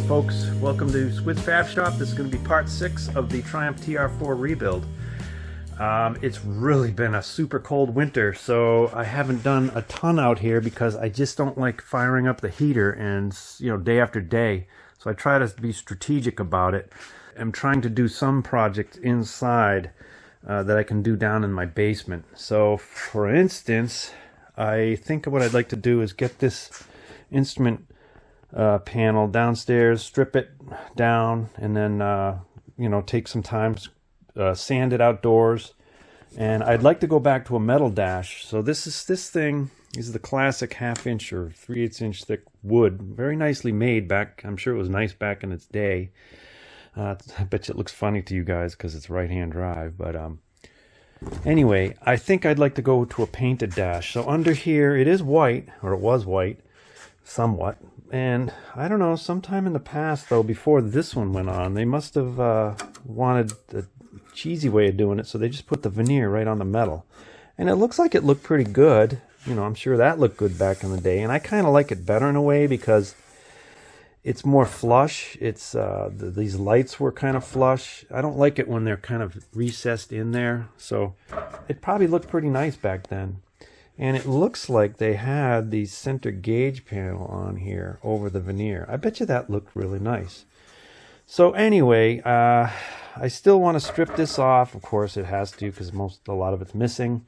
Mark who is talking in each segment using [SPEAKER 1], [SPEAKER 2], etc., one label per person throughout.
[SPEAKER 1] folks, welcome to Squids Fab Shop. This is going to be part 6 of the Triumph TR4 rebuild. It's really been a super cold winter, so I haven't done a ton out here because I just don't like firing up the heater and, day after day. So I try to be strategic about it. I'm trying to do some projects inside that I can do down in my basement. So for instance, I think what I'd like to do is get this instrument panel downstairs, strip it down, and then take some time, sand it outdoors. And I'd like to go back to a metal dash. So this thing is the classic 1/2 inch or 3/8 inch thick wood, very nicely made back. I'm sure it was nice back in its day. I bet you it looks funny to you guys because it's right-hand drive, but anyway, I think I'd like to go to a painted dash. So under here it is white, or it was white somewhat. And I don't know, sometime in the past, though, before this one went on, they must have wanted a cheesy way of doing it, so they just put the veneer right on the metal. And it looks like it looked pretty good. I'm sure that looked good back in the day. And I kind of like it better in a way because it's more flush. It's these lights were kind of flush. I don't like it when they're kind of recessed in there. So it probably looked pretty nice back then. And it looks like they had the center gauge panel on here over the veneer. I bet you that looked really nice. So anyway, I still want to strip this off. Of course, it has to because a lot of it's missing.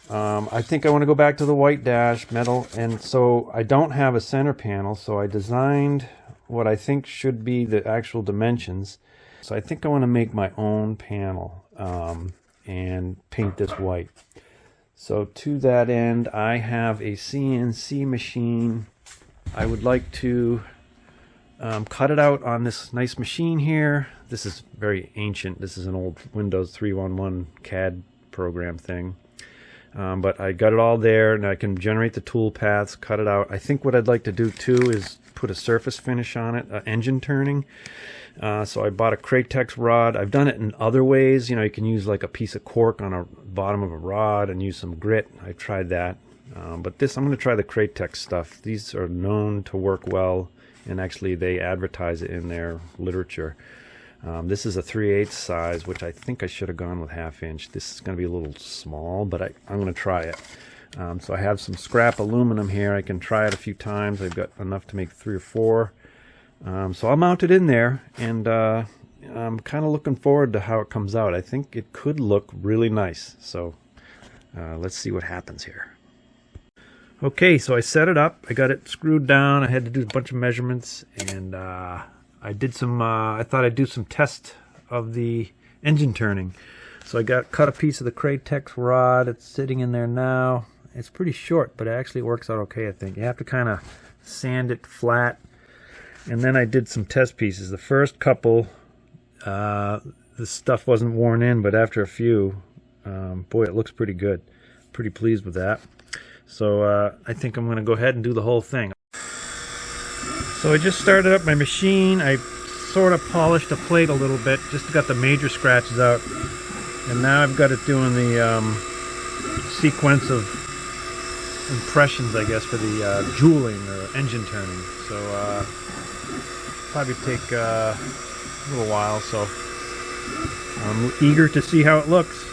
[SPEAKER 1] I think I want to go back to the white dash metal. And so I don't have a center panel. So I designed what I think should be the actual dimensions. So I think I want to make my own panel and paint this white. So to that end, I have a CNC machine. I would like to cut it out on this nice machine here. This is very ancient. This is an old Windows 3.1 CAD program thing. But I got it all there, and I can generate the tool paths, cut it out. I think what I'd like to do too is put a surface finish on it, engine turning. So I bought a Cratex rod. I've done it in other ways. You can use like a piece of cork on a bottom of a rod and use some grit. I've tried that. But I'm going to try the Cratex stuff. These are known to work well, and actually they advertise it in their literature. This is a 3/8 size, which I think I should have gone with 1/2 inch. This is going to be a little small, but I'm going to try it. So I have some scrap aluminum here. I can try it a few times. I've got enough to make 3 or 4. So I'll mount it in there, and I'm kind of looking forward to how it comes out. I think it could look really nice. So let's see what happens here. Okay, so I set it up. I got it screwed down. I had to do a bunch of measurements, and I did some. I thought I'd do some test of the engine turning. So I cut a piece of the Cratex rod. It's sitting in there now. It's pretty short, but it actually works out okay, I think. You have to kind of sand it flat. And then I did some test pieces. The first couple, the stuff wasn't worn in, but after a few, boy, it looks pretty good. Pretty pleased with that. So I think I'm going to go ahead and do the whole thing. So I just started up my machine. I sort of polished the plate a little bit, just got the major scratches out. And now I've got it doing the sequence of impressions, I guess, for the jeweling or engine turning. So probably take a little while, so I'm eager to see how it looks.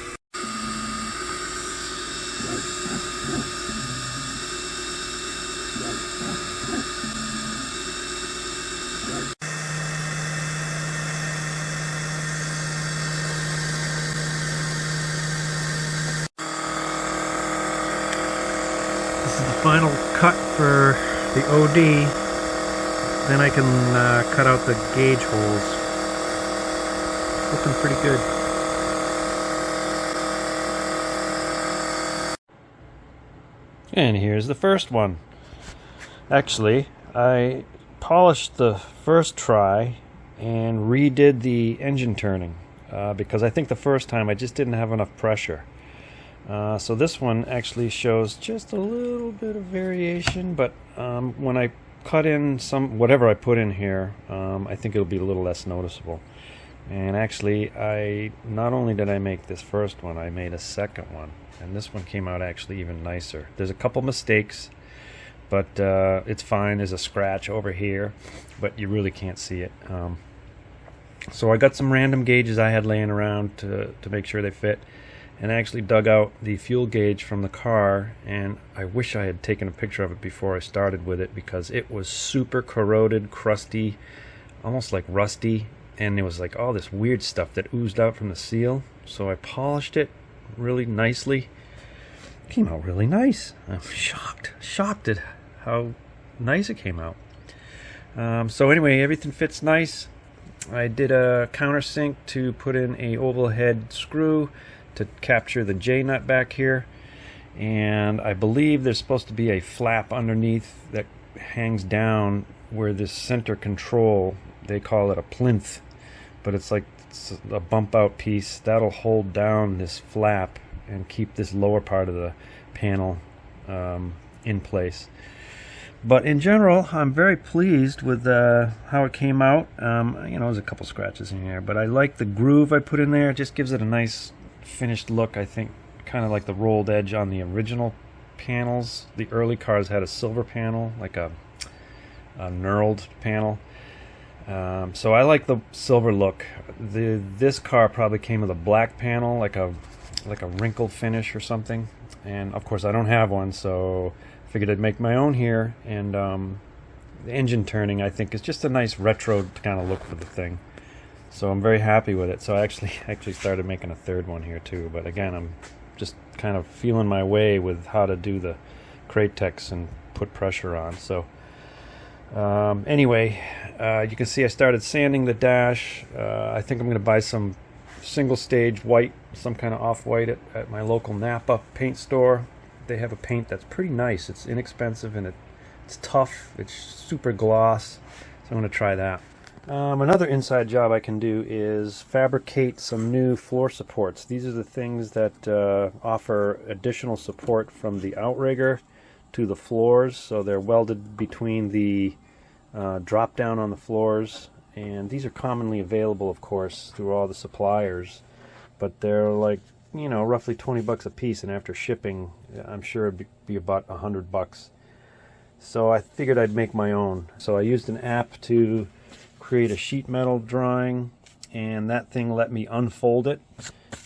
[SPEAKER 1] This is the final cut for the OD. Then I can cut out the gauge holes. Looking pretty good. And here's the first one. Actually, I polished the first try and redid the engine turning because I think the first time I just didn't have enough pressure. So this one actually shows just a little bit of variation, but when I cut in whatever I put in here, I think it'll be a little less noticeable. And actually, not only did I make this first one, I made a second one, and this one came out actually even nicer. There's a couple mistakes, but it's fine. There's a scratch over here, but you really can't see it. So I got some random gauges I had laying around to make sure they fit, and I actually dug out the fuel gauge from the car, and I wish I had taken a picture of it before I started with it, because it was super corroded, crusty, almost like rusty, and there was like all this weird stuff that oozed out from the seal. So I polished it really nicely. It came out really nice. I'm shocked at how nice it came out. So anyway, everything fits nice. I did a countersink to put in a oval head screw to capture the J-nut back here, and I believe there's supposed to be a flap underneath that hangs down where this center control, they call it a plinth, but it's like a bump out piece that'll hold down this flap and keep this lower part of the panel in place. But in general, I'm very pleased with how it came out. There's a couple scratches in here, but I like the groove I put in there. It just gives it a nice finished look, I think, kind of like the rolled edge on the original panels. The early cars had a silver panel, like a knurled panel. So I like the silver look. This car probably came with a black panel, like a wrinkled finish or something. And of course I don't have one, so figured I'd make my own here. And the engine turning, I think, is just a nice retro kind of look for the thing. So I'm very happy with it. So I actually started making a third one here too. But again, I'm just kind of feeling my way with how to do the Cratex and put pressure on. So anyway, you can see I started sanding the dash. I think I'm going to buy some single stage white, some kind of off-white at my local Napa paint store. They have a paint that's pretty nice. It's inexpensive and it's tough. It's super gloss. So I'm going to try that. Another inside job I can do is fabricate some new floor supports. These are the things that offer additional support from the outrigger to the floors. So they're welded between the drop down on the floors. And these are commonly available, of course, through all the suppliers. But they're like, roughly 20 bucks a piece, and after shipping, I'm sure it'd be about $100. So I figured I'd make my own. So I used an app to create a sheet metal drawing, and that thing let me unfold it.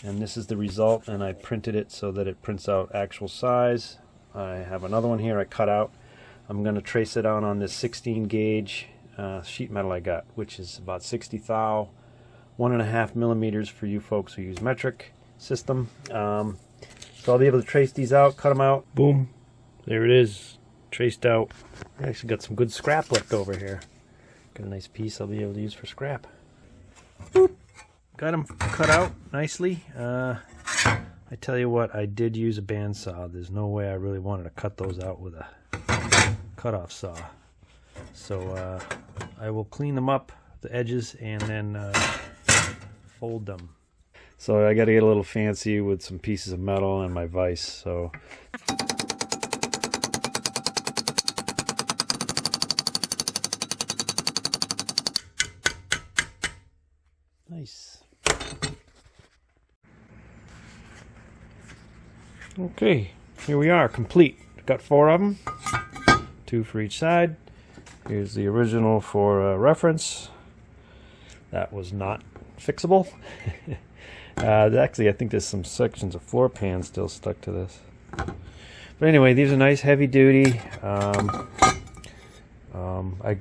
[SPEAKER 1] And this is the result, and I printed it so that it prints out actual size. I have another one here I cut out. I'm going to trace it out on this 16 gauge sheet metal I got, which is about 60 thou, 1.5 millimeters for you folks who use metric system. So I'll be able to trace these out, cut them out. Boom, there it is, traced out. I actually got some good scrap left over here. Got a nice piece I'll be able to use for scrap. Boop. Got them cut out nicely. I tell you what, I did use a bandsaw. There's no way I really wanted to cut those out with a cutoff saw. So I will clean them up, the edges, and then fold them. So I got to get a little fancy with some pieces of metal and my vise. So nice. Okay, here we are, complete. Got 4 of them, 2 for each side. Here's the original for reference. That was not fixable. Actually, I think there's some sections of floor pan still stuck to this. But anyway, these are nice, heavy duty. I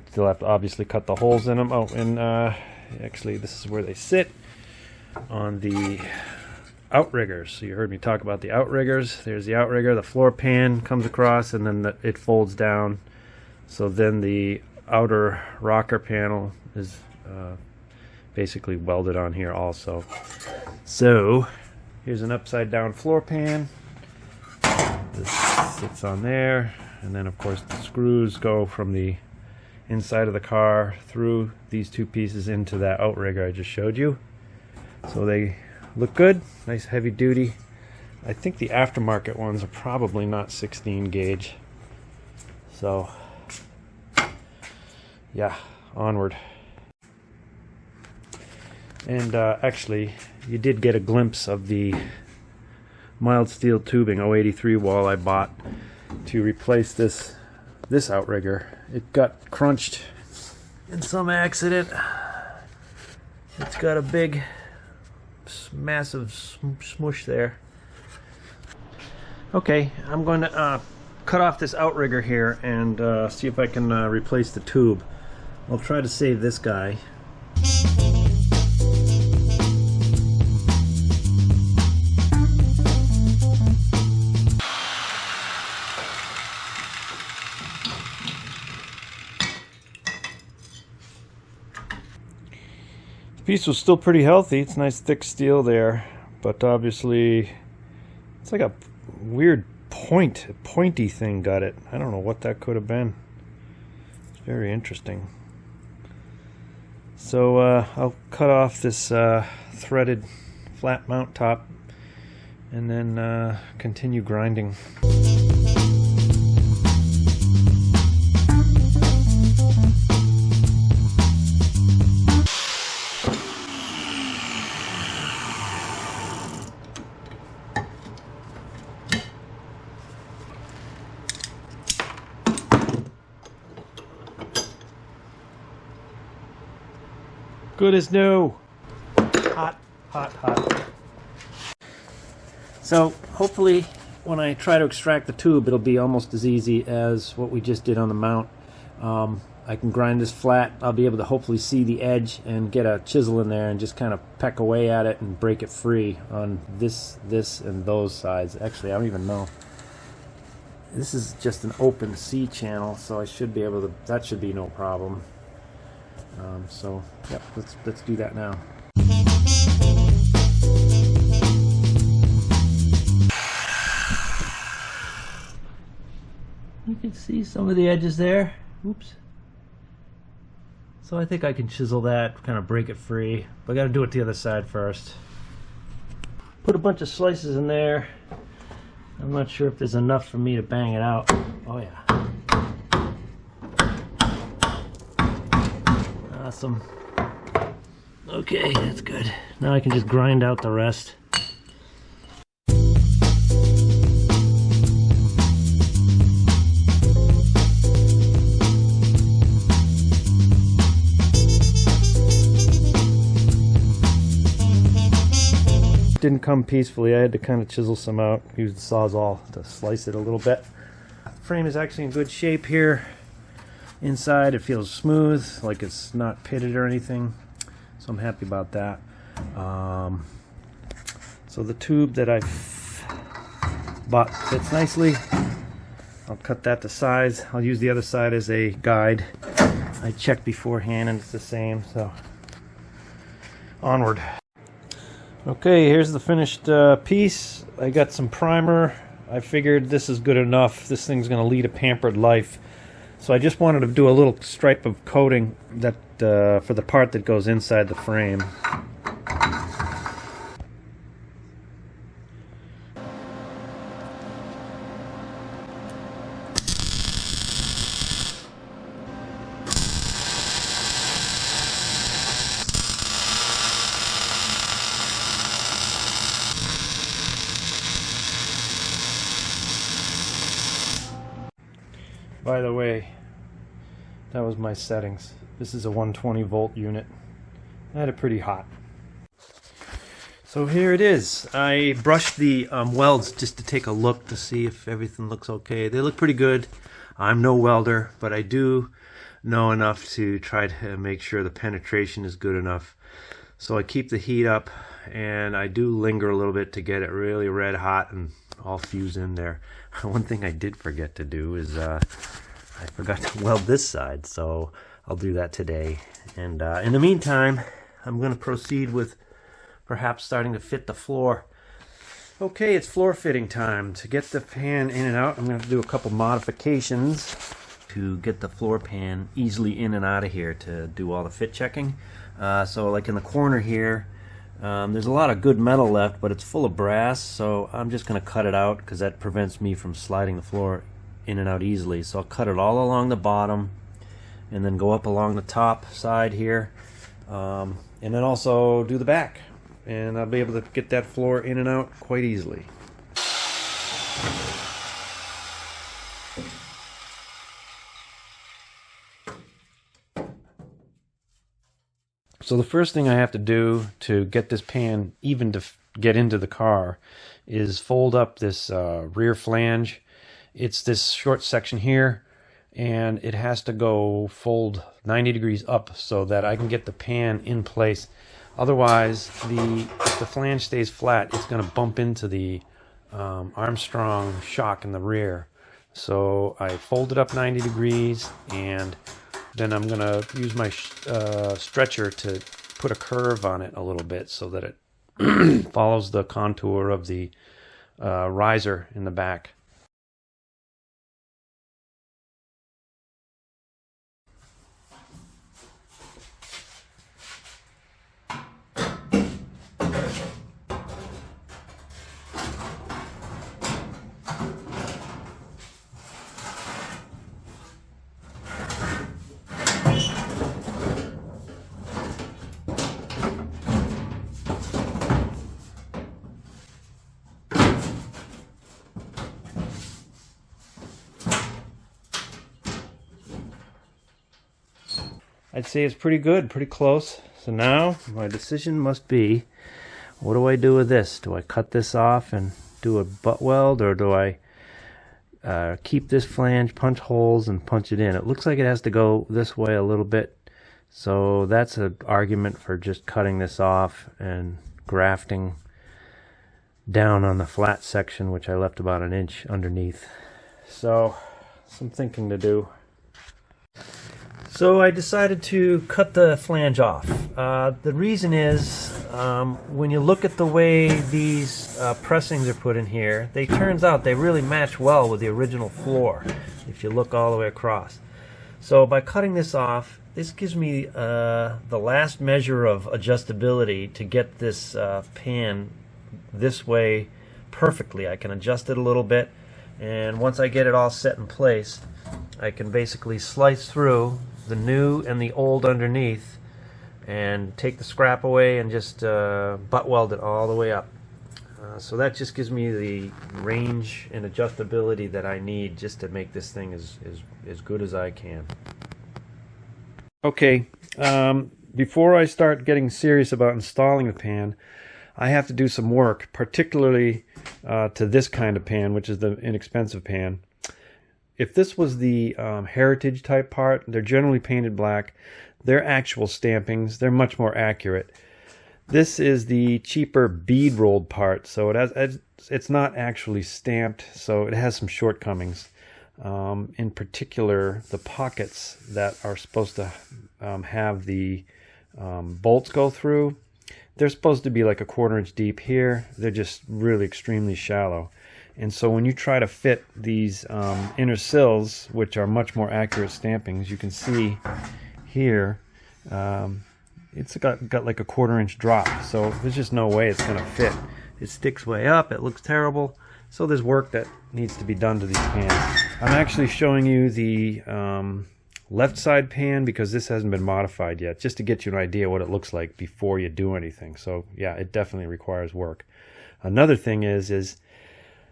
[SPEAKER 1] still have to obviously cut the holes in them. Oh, and actually, this is where they sit on the outriggers. So you heard me talk about the outriggers. There's the outrigger. The floor pan comes across, and then it folds down. So then the outer rocker panel is basically welded on here also. So here's an upside down floor pan. This sits on there, and then of course the screws go from the inside of the car through these 2 pieces into that outrigger I just showed you. So they look good, nice heavy duty. I think the aftermarket ones are probably not 16 gauge. So yeah, onward. And actually, you did get a glimpse of the mild steel tubing 083 wall I bought to replace this this outrigger. It got crunched in some accident. It's got a big, massive smush there. Okay, I'm going to cut off this outrigger here and see if I can replace the tube. I'll try to save this guy. The piece was still pretty healthy. It's nice thick steel there, but obviously it's like a weird pointy thing got it. I don't know what that could have been. It's very interesting. So I'll cut off this threaded flat mount top and then continue grinding. Good as new. Hot, hot, hot. So hopefully when I try to extract the tube, it'll be almost as easy as what we just did on the mount. I can grind this flat. I'll be able to hopefully see the edge and get a chisel in there and just kind of peck away at it and break it free on this, and those sides. Actually, I don't even know. This is just an open C channel, so I should be able to, that should be no problem. So, yep, let's do that now. You can see some of the edges there. Oops. So I think I can chisel that, kind of break it free. But I got to do it the other side first. Put a bunch of slices in there. I'm not sure if there's enough for me to bang it out. Oh yeah. Awesome. Okay, that's good. Now I can just grind out the rest. Didn't come peacefully. I had to kind of chisel some out. Use the Sawzall to slice it a little bit. The frame is actually in good shape here. Inside it feels smooth, like it's not pitted or anything, so I'm happy about that. So the tube that I've bought fits nicely. I'll cut that to size. I'll use the other side as a guide. I checked beforehand and it's the same, so onward. Okay, here's the finished piece. I got some primer. I figured this is good enough. This thing's going to lead a pampered life. So I just wanted to do a little stripe of coating that for the part that goes inside the frame. By the way, that was my settings. This is a 120 volt unit. I had it pretty hot. So here it is. I brushed the welds just to take a look to see if everything looks okay. They look pretty good. I'm no welder, but I do know enough to try to make sure the penetration is good enough. So I keep the heat up and I do linger a little bit to get it really red hot and all fused in there. One thing I did forget to do is I forgot to weld this side, so I'll do that today. And in the meantime, I'm going to proceed with perhaps starting to fit the floor. Okay, it's floor fitting time. To get the pan in and out, I'm going to have to do a couple modifications to get the floor pan easily in and out of here to do all the fit checking. So like in the corner here, there's a lot of good metal left, but it's full of brass, so I'm just going to cut it out because that prevents me from sliding the floor in and out easily. So I'll cut it all along the bottom and then go up along the top side here, and then also do the back, and I'll be able to get that floor in and out quite easily. So the first thing I have to do to get this pan even to get into the car is fold up this rear flange. It's this short section here, and it has to go fold 90 degrees up so that I can get the pan in place. Otherwise, if the flange stays flat, it's going to bump into the Armstrong shock in the rear. So I fold it up 90 degrees, and then I'm going to use my stretcher to put a curve on it a little bit so that it follows the contour of the riser in the back. I'd say it's pretty good, pretty close. So now my decision must be, what do I do with this? Do I cut this off and do a butt weld, or do I keep this flange, punch holes, and punch it in? It looks like it has to go this way a little bit. So that's an argument for just cutting this off and grafting down on the flat section, which I left about 1 inch underneath. So some thinking to do. So I decided to cut the flange off. The reason is, when you look at the way these pressings are put in here, turns out they really match well with the original floor, if you look all the way across. So by cutting this off, this gives me the last measure of adjustability to get this pan this way perfectly. I can adjust it a little bit, and once I get it all set in place, I can basically slice through the new and the old underneath and take the scrap away and just butt weld it all the way up. So that just gives me the range and adjustability that I need just to make this thing as good as I can. Okay, before I start getting serious about installing the pan, I have to do some work, particularly to this kind of pan, which is the inexpensive pan. If this was the heritage type part, they're generally painted black. They're actual stampings. They're much more accurate. This is the cheaper bead rolled part, so it's not actually stamped, so it has some shortcomings. In particular, the pockets that are supposed to have the bolts go through, they're supposed to be like a 1/4 inch deep here. They're just really extremely shallow. And so when you try to fit these inner sills, which are much more accurate stampings, you can see here it's got like a 1/4 inch drop. So there's just no way it's going to fit. It sticks way up. It looks terrible. So there's work that needs to be done to these pans. I'm actually showing you the left side pan because this hasn't been modified yet, just to get you an idea what it looks like before you do anything. So yeah, it definitely requires work. Another thing is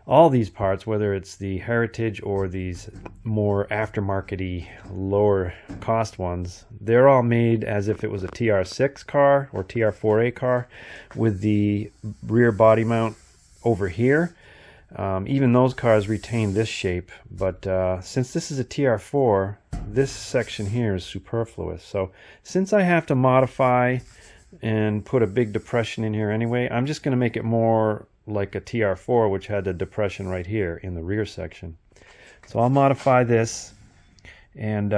[SPEAKER 1] all these parts, whether it's the heritage or these more aftermarket-y, lower cost ones, they're all made as if it was a TR6 car or TR4A car with the rear body mount over here. Even those cars retain this shape, but since this is a TR4, this section here is superfluous. So since I have to modify and put a big depression in here anyway, I'm just going to make it more like a TR4, which had a depression right here in the rear section. So I'll modify this and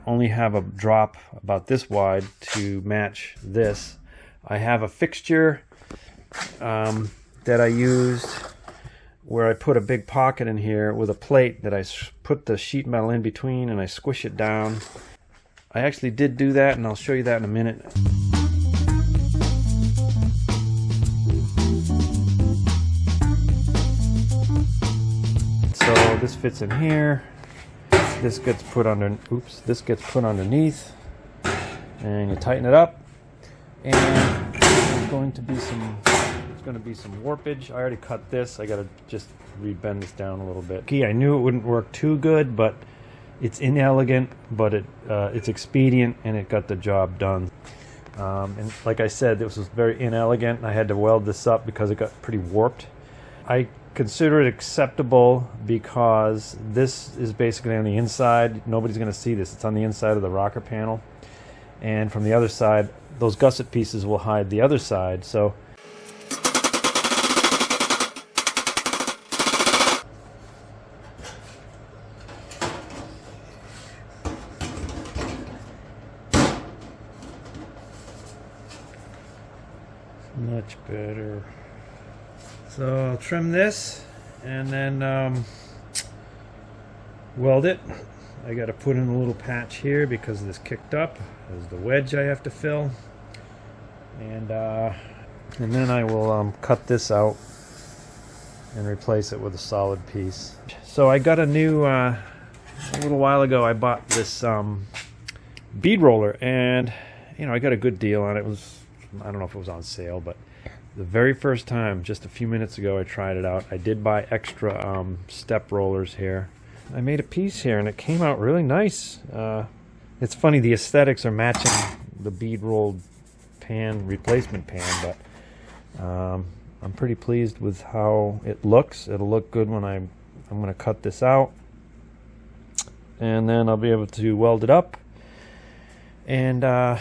[SPEAKER 1] only have a drop about this wide to match this. I have a fixture that I used where I put a big pocket in here with a plate that I put the sheet metal in between and I squish it down. I actually did do that, and I'll show you that in a minute. So this fits in here. This gets put under. Oops! This gets put underneath, and you tighten it up. And there's going to be some. There's going to be some warpage. I already cut this. I got to just rebend this down a little bit. Okay, I knew it wouldn't work too good, but it's inelegant, but it's expedient, and it got the job done. And like I said, this was very inelegant. I had to weld this up because it got pretty warped. I consider it acceptable because this is basically on the inside. Nobody's going to see this. It's on the inside of the rocker panel. And from the other side, those gusset pieces will hide the other side. So much better. So I'll trim this and then weld it. I got to put in a little patch here because this kicked up. There's the wedge I have to fill, and then I will cut this out and replace it with a solid piece. So I got a new a little while ago. I bought this bead roller, and you know, I got a good deal on it. It was, I don't know if it was on sale, but the very first time, just a few minutes ago, I tried it out. I did buy extra step rollers here. I made a piece here and it came out really nice. It's funny, the aesthetics are matching the bead rolled pan, replacement pan, but I'm pretty pleased with how it looks. It'll look good when I'm going to cut this out, and then I'll be able to weld it up, and I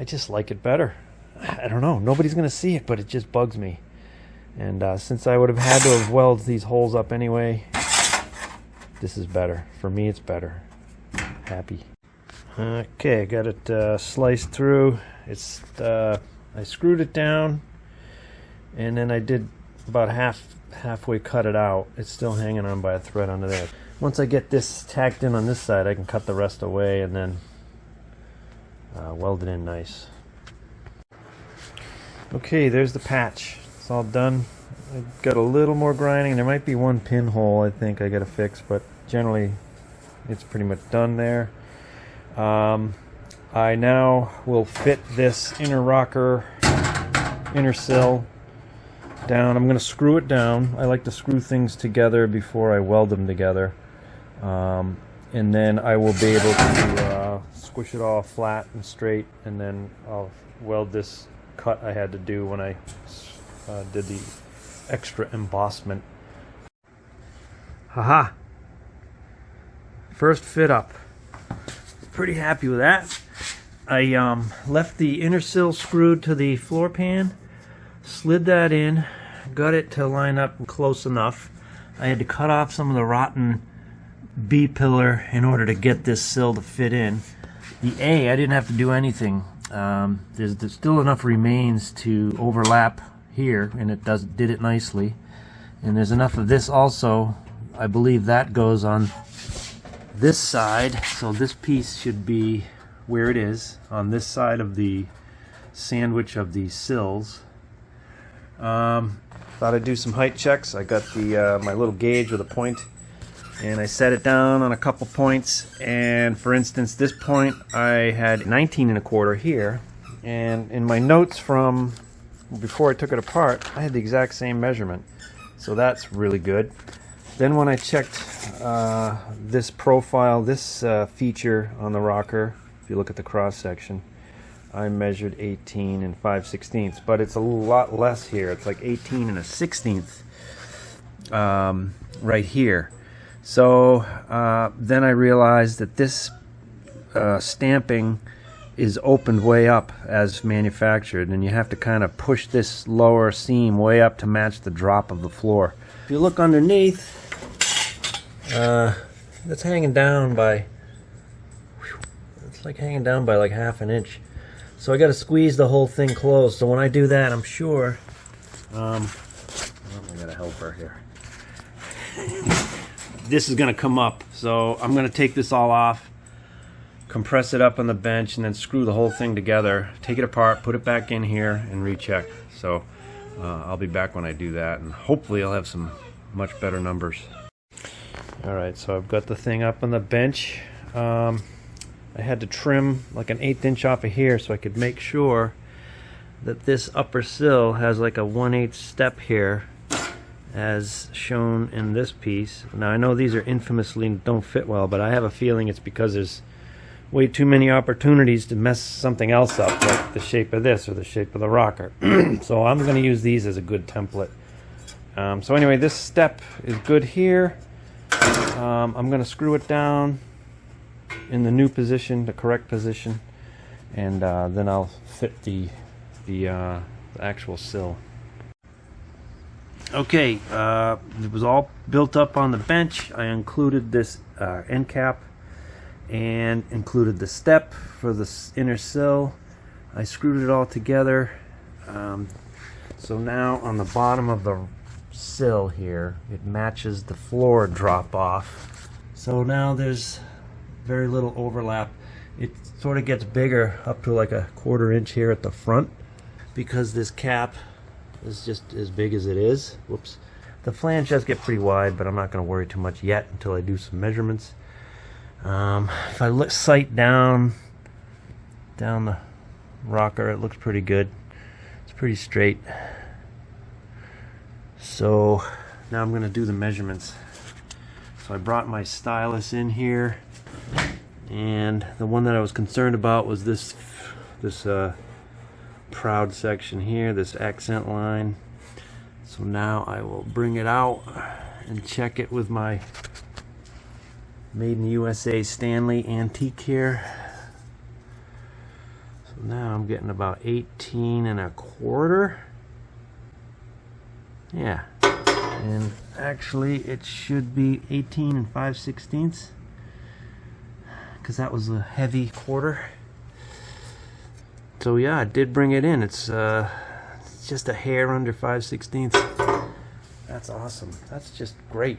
[SPEAKER 1] just like it better. I don't know, nobody's going to see it, but it just bugs me. And since I would have had to have welded these holes up anyway, this is better. For me, it's better. Happy. Okay, I got it sliced through. It's I screwed it down, and then I did about halfway cut it out. It's still hanging on by a thread under there. Once I get this tacked in on this side, I can cut the rest away and then weld it in nice. Okay, there's the patch. It's all done. I got a little more grinding. There might be one pinhole I think I got to fix, but generally it's pretty much done there. I now will fit this inner rocker, inner sill down. I'm going to screw it down. I like to screw things together before I weld them together. And then I will be able to squish it all flat and straight, and then I'll weld this cut I had to do when I did the extra embossment. Haha! First fit up. Pretty happy with that. I left the inner sill screwed to the floor pan, slid that in, got it to line up close enough. I had to cut off some of the rotten B-pillar in order to get this sill to fit in. The A, I didn't have to do anything. There's still enough remains to overlap here, and it did it nicely. And there's enough of this also. I believe that goes on this side, so this piece should be where it is on this side of the sandwich of the sills. Thought I'd do some height checks. I got the my little gauge with a point, and I set it down on a couple points. And for instance, this point I had 19 1/4 here, and in my notes from before I took it apart, I had the exact same measurement, so that's really good. Then when I checked this profile, this feature on the rocker, if you look at the cross section, I measured 18 5/16, but it's a lot less here. It's like 18 1/16 right here. So then I realized that this stamping is opened way up as manufactured, and you have to kind of push this lower seam way up to match the drop of the floor. If you look underneath, that's hanging down by, it's like hanging down by like 1/2 inch. So I got to squeeze the whole thing closed. So when I do that, I'm sure, I got a helper here. This is going to come up. So I'm going to take this all off, compress it up on the bench, and then screw the whole thing together, take it apart, put it back in here, and recheck. So I'll be back when I do that, and hopefully I'll have some much better numbers. Alright, so I've got the thing up on the bench. I had to trim like an 1/8 inch off of here so I could make sure that this upper sill has like a 1/8 step here, as shown in this piece. Now I know these are infamously don't fit well, but I have a feeling it's because there's way too many opportunities to mess something else up, like the shape of this or the shape of the rocker. So I'm going to use these as a good template. So anyway, this step is good here. I'm going to screw it down in the new position, the correct position, and then I'll fit the actual sill. Okay, it was all built up on the bench. I included this end cap and included the step for the inner sill. I screwed it all together. So now on the bottom of the sill here, it matches the floor drop off. So now there's very little overlap. It sort of gets bigger up to like a 1/4 inch here at the front because this cap is just as big as it is. Whoops. The flange does get pretty wide, but I'm not going to worry too much yet until I do some measurements. If I sight down the rocker, it looks pretty good. It's pretty straight. So now I'm going to do the measurements. So I brought my stylus in here, and the one that I was concerned about was this proud section here, this accent line. So now I will bring it out and check it with my Made in the USA Stanley antique here. So now I'm getting about 18 1/4. Yeah, and actually it should be 18 5/16, because that was a heavy 1/4. So yeah, I did bring it in. It's just a hair under 5/16. That's awesome. That's just great.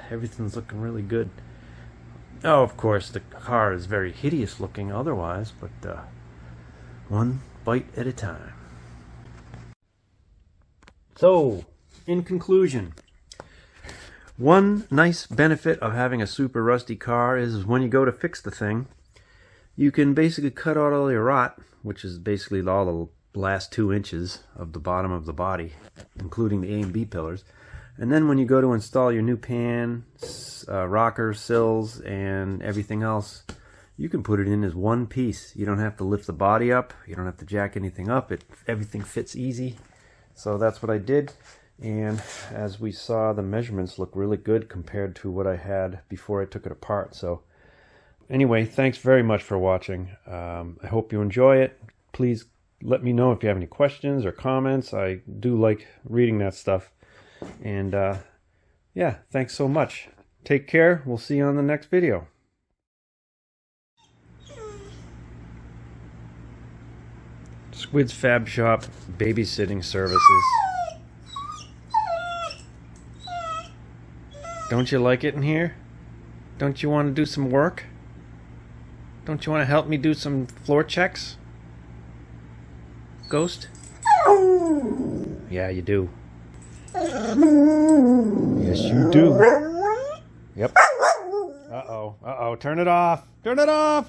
[SPEAKER 1] Everything's looking really good. Oh, of course, the car is very hideous looking otherwise, but one bite at a time. So, in conclusion, one nice benefit of having a super rusty car is when you go to fix the thing, you can basically cut out all your rot, which is basically all the last 2 inches of the bottom of the body, including the A and B pillars. And then when you go to install your new pan, rocker, sills, and everything else, you can put it in as one piece. You don't have to lift the body up. You don't have to jack anything up. Everything fits easy. So that's what I did. And as we saw, the measurements look really good compared to what I had before I took it apart. So anyway, thanks very much for watching. I hope you enjoy it. Please let me know if you have any questions or comments. I do like reading that stuff. And yeah, thanks so much. Take care. We'll see you on the next video. Squids Fab Shop babysitting services. Don't you like it in here? Don't you want to do some work? Don't you want to help me do some floor checks? Ghost? Yeah, you do. Yes, you do. Yep. Uh-oh. Uh-oh. Turn it off. Turn it off!